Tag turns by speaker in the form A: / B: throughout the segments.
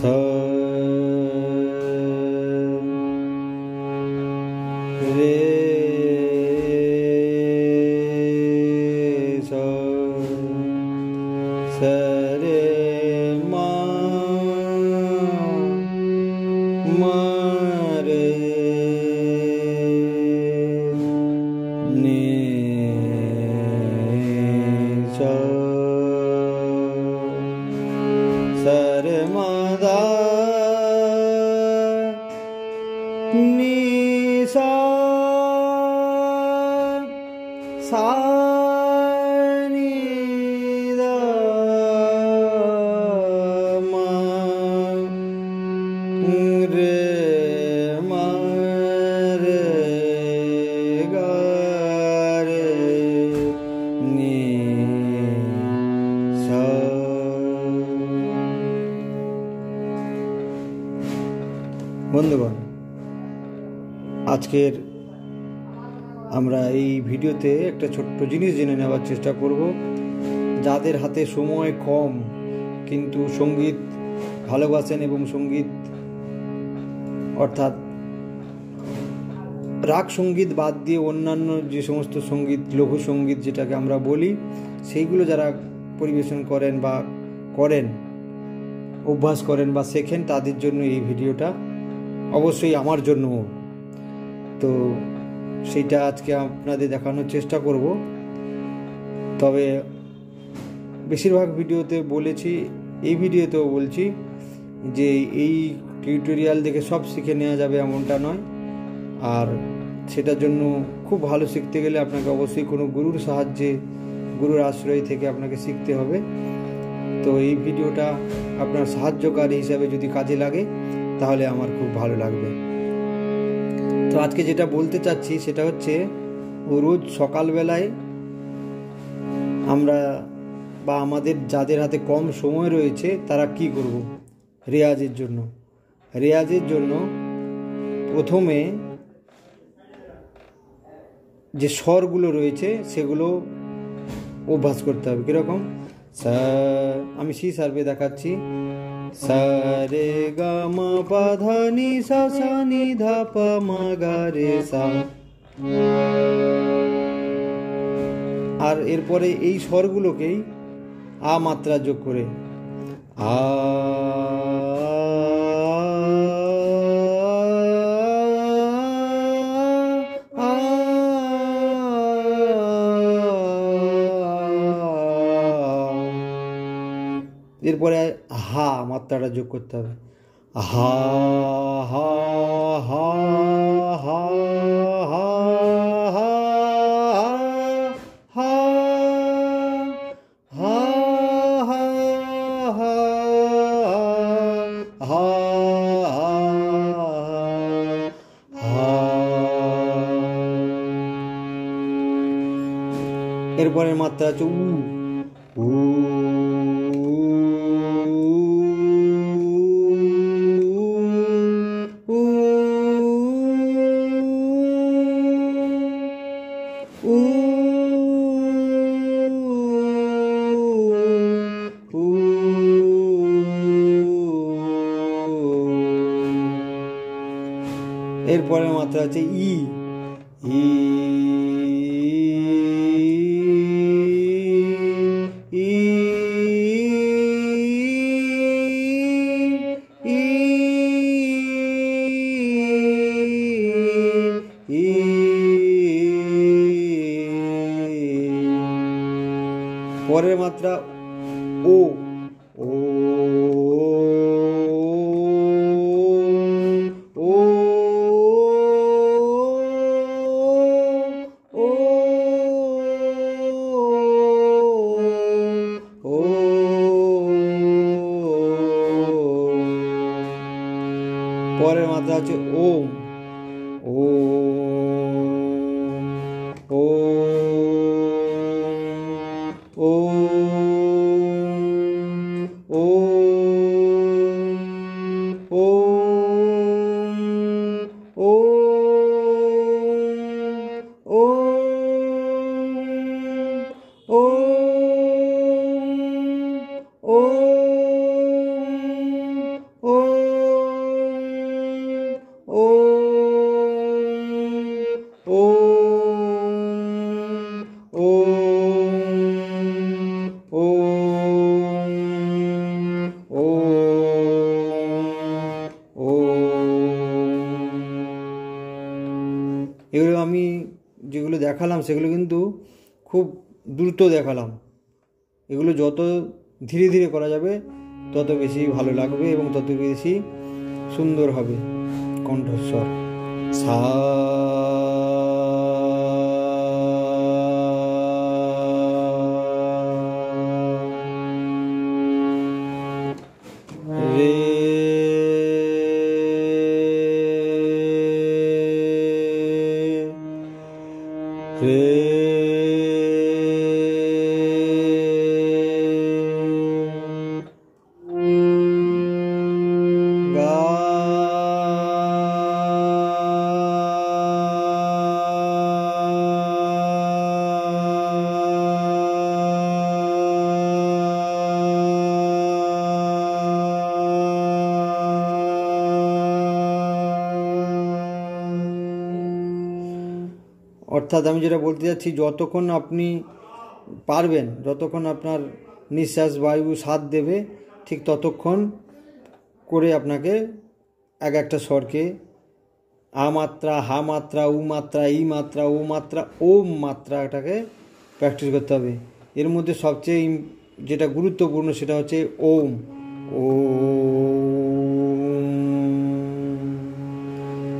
A: सा रे सा सा रे मा मा रे नी सा सा रे मा दा नी सा सा नी दा मा रे मा रे गा रे नी सा। বন্ধুগণ, আজকের আমরা এই ভিডিওতে একটা ছোট্ট জিনিস জেনে নেওয়ার চেষ্টা করব। যাদের হাতে সময় কম কিন্তু সঙ্গীত ভালোবাসেন এবং সঙ্গীত অর্থাৎ রাগ সঙ্গীত বাদ দিয়ে অন্যান্য যে সমস্ত সঙ্গীত, লঘু সঙ্গীত যেটাকে আমরা বলি, সেইগুলো যারা পরিবেশন করেন বা করেন, অভ্যাস করেন বা শেখেন, তাদের জন্য এই ভিডিওটা, অবশ্যই আমার জন্য। তো সেইটা আজকে আপনাদের দেখানোর চেষ্টা করব। তবে বেশিরভাগ ভিডিওতে বলেছি, এই ভিডিওতেও বলছি যে এই টিউটোরিয়াল দেখে সব শিখে নেওয়া যাবে এমনটা নয়। আর সেটার জন্য খুব ভালো শিখতে গেলে আপনাকে অবশ্যই কোনো গুরুর সাহায্যে, গুরুর আশ্রয় থেকে আপনাকে শিখতে হবে। তো এই ভিডিওটা আপনার সাহায্যকারী হিসাবে যদি কাজে লাগে তাহলে আমার খুব ভালো লাগবে। তো আজকে যেটা বলতে চাচ্ছি সেটা হচ্ছে, রোজ সকালবেলায় আমরা বা আমাদের যাদের হাতে কম সময় রয়েছে তারা কি করব রেয়াজের জন্য। রেয়াজের জন্য প্রথমে যে স্বরগুলো রয়েছে সেগুলো অভ্যাস করতে হবে। কীরকম? সা, আমি সি সার্ভে দেখাচ্ছি। সা রে গা মা পা ধা নি সা সা নি ধা পা মা গা রে সা। আর এরপরে এই স্বরগুলোকেই আ মাত্রা যোগ করে আ, এরপরে হা মাত্রাটা যোগ করতে হবে। হা হা হা হা হা হা হা হা হা হা হা হা। এরপরে মাত্রা হচ্ছে উ উ এরপরে মাত্রা আছে ই ই ই ই। পরের মাত্রা ও ও পরের মাত্রা আছে ওম ও ও ও ও ও ও ও ও ও ও আমি যেগুলো দেখালাম সেগুলো কিন্তু খুব দ্রুত দেখালাম। এগুলো যত ধীরে ধীরে করা যাবে তত বেশি ভালো লাগবে এবং তত বেশি সুন্দর হবে কণ্ঠস্বর। সা রে রে গা অর্থাৎ আমি যেটা বলতে চাচ্ছি, যতক্ষণ আপনি পারবেন, যতক্ষণ আপনার নিঃশ্বাস বায়ু সাথ দেবে, ঠিক ততক্ষণ করে আপনাকে এক একটা স্বরকে আ মাত্রা, হা মাত্রা, উ মাত্রা, ই মাত্রা, ও মাত্রা, ওম মাত্রাটাকে প্র্যাকটিস করতে হবে। এর মধ্যে সবচেয়ে যেটা গুরুত্বপূর্ণ সেটা হচ্ছে ওম। ও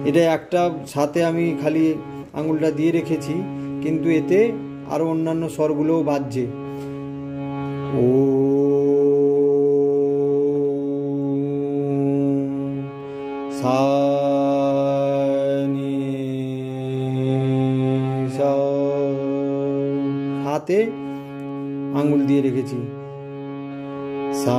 A: এটা একটা সাথে আমি খালি আঙুলটা দিয়ে রেখেছি, কিন্তু এতে আরও অন্যান্য স্বরগুলোও বাজছে। ও সা নি সা, হাতে আঙুল দিয়ে রেখেছি। সা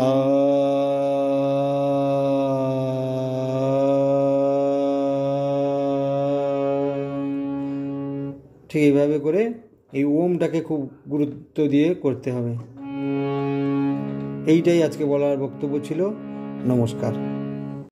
A: ঠিক এইভাবে করে এই ওমটাকে খুব গুরুত্ব দিয়ে করতে হবে। এইটাই আজকে বলার বক্তব্য ছিল। নমস্কার।